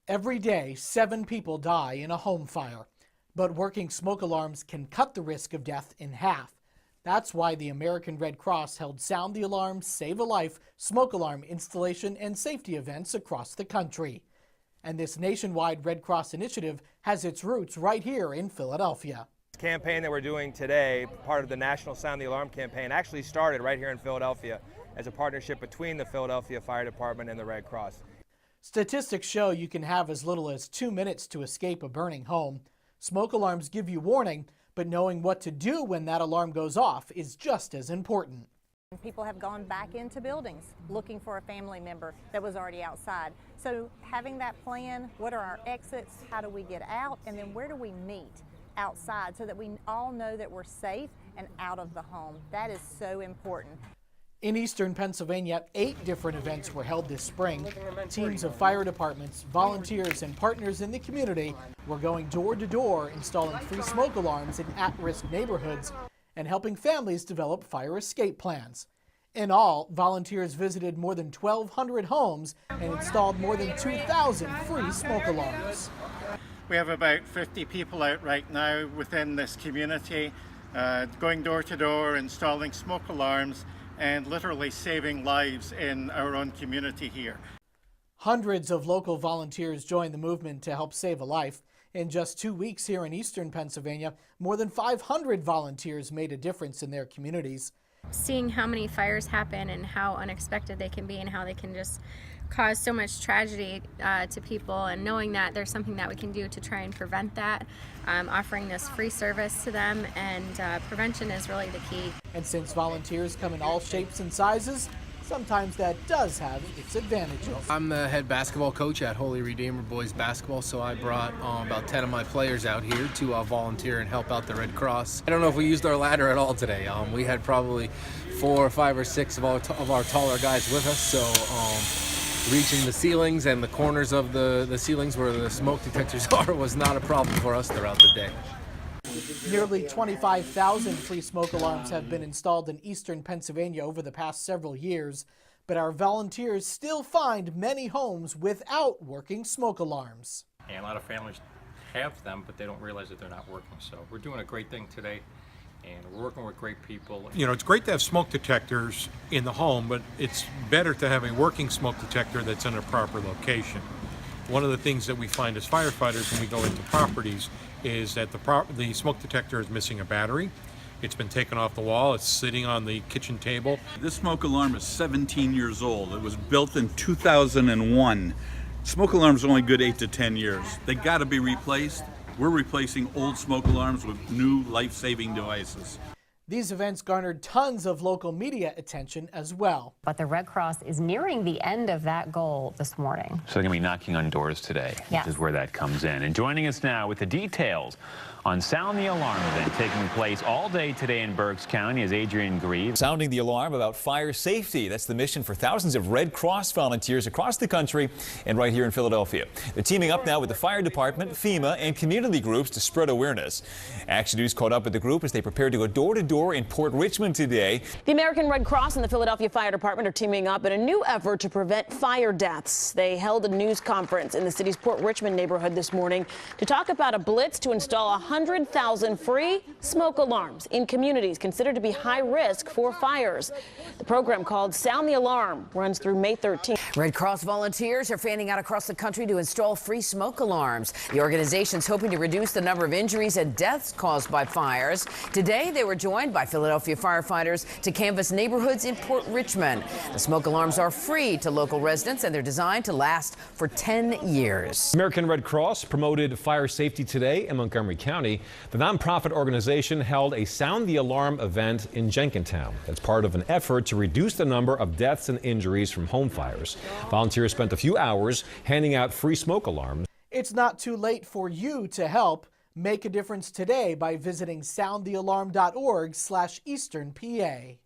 Every day, 7 people die in a home fire. But working smoke alarms can cut the risk of death in half. That's why the American Red Cross held Sound the Alarm, Save a Life smoke alarm installation and safety events across the country. And this nationwide Red Cross initiative has its roots right here in Philadelphia. This campaign that we're doing today, part of the National Sound the Alarm campaign, actually started right here in Philadelphia as a partnership between the Philadelphia Fire Department and the Red Cross. Statistics show you can have as little as 2 minutes to escape a burning home. Smoke alarms give you warning, but knowing what to do when that alarm goes off is just as important. People have gone back into buildings looking for a family member that was already outside. So having that plan, what are our exits, how do we get out, and then where do we meet outside so that we all know that we're safe and out of the home. That is so important. In eastern Pennsylvania, 8 different events were held this spring. Teams of fire departments, volunteers, and partners in the community were going door to door installing free smoke alarms in at-risk neighborhoods and helping families develop fire escape plans. In all, volunteers visited more than 1,200 homes and installed more than 2,000 free smoke alarms. We have about 50 people out right now within this community, going door to door, installing smoke alarms, and literally saving lives in our own community here. Hundreds of local volunteers joined the movement to help save a life. In just 2 weeks here in eastern Pennsylvania, more than 500 volunteers made a difference in their communities. Seeing how many fires happen and how unexpected they can be and how they can just cause so much tragedy to people, and knowing that there's something that we can do to try and prevent that, offering this free service to them, and prevention is really the key. And since volunteers come in all shapes and sizes, sometimes that does have its advantages. I'm the head basketball coach at Holy Redeemer Boys Basketball, so I brought about 10 of my players out here to volunteer and help out the Red Cross. I don't know if we used our ladder at all today. We had probably 4 or 5 or 6 of our taller guys with us, so reaching the ceilings and the corners of the ceilings where the smoke detectors are was not a problem for us throughout the day. Nearly 25,000 free smoke alarms have been installed in eastern Pennsylvania over the past several years, but our volunteers still find many homes without working smoke alarms. And a lot of families have them, but they don't realize that they're not working. So we're doing a great thing today, and we're working with great people. You know, it's great to have smoke detectors in the home, but it's better to have a working smoke detector that's in a proper location. One of the things that we find as firefighters when we go into properties is that the smoke detector is missing a battery. It's been taken off the wall. It's sitting on the kitchen table. This smoke alarm is 17 years old. It was built in 2001. Smoke alarms are only good 8 to 10 years. They got to be replaced. We're replacing old smoke alarms with new life-saving devices. These events garnered tons of local media attention as well. But the Red Cross is nearing the end of that goal this morning. So they're going to be knocking on doors today, yes, which is where that comes in. And joining us now with the details on Sound the Alarm event taking place all day today in Berks County is Adrian Grieve. Sounding the alarm about fire safety. That's the mission for thousands of Red Cross volunteers across the country and right here in Philadelphia. They're teaming up now with the fire department, FEMA, and community groups to spread awareness. Action News caught up with the group as they prepare to go door to door in Port Richmond today. The American Red Cross and the Philadelphia Fire Department are teaming up in a new effort to prevent fire deaths. They held a news conference in the city's Port Richmond neighborhood this morning to talk about a blitz to install 100,000 free smoke alarms in communities considered to be high risk for fires. The program, called Sound the Alarm, runs through May 13th. Red Cross volunteers are fanning out across the country to install free smoke alarms. The organization's hoping to reduce the number of injuries and deaths caused by fires. Today, they were joined by Philadelphia firefighters to canvass neighborhoods in Port Richmond. The smoke alarms are free to local residents, and they're designed to last for 10 years. American Red Cross promoted fire safety today in Montgomery County. The nonprofit organization held a Sound the Alarm event in Jenkintown. That's part of an effort to reduce the number of deaths and injuries from home fires. Volunteers spent a few hours handing out free smoke alarms. It's not too late for you to help. Make a difference today by visiting soundthealarm.org/EasternPA.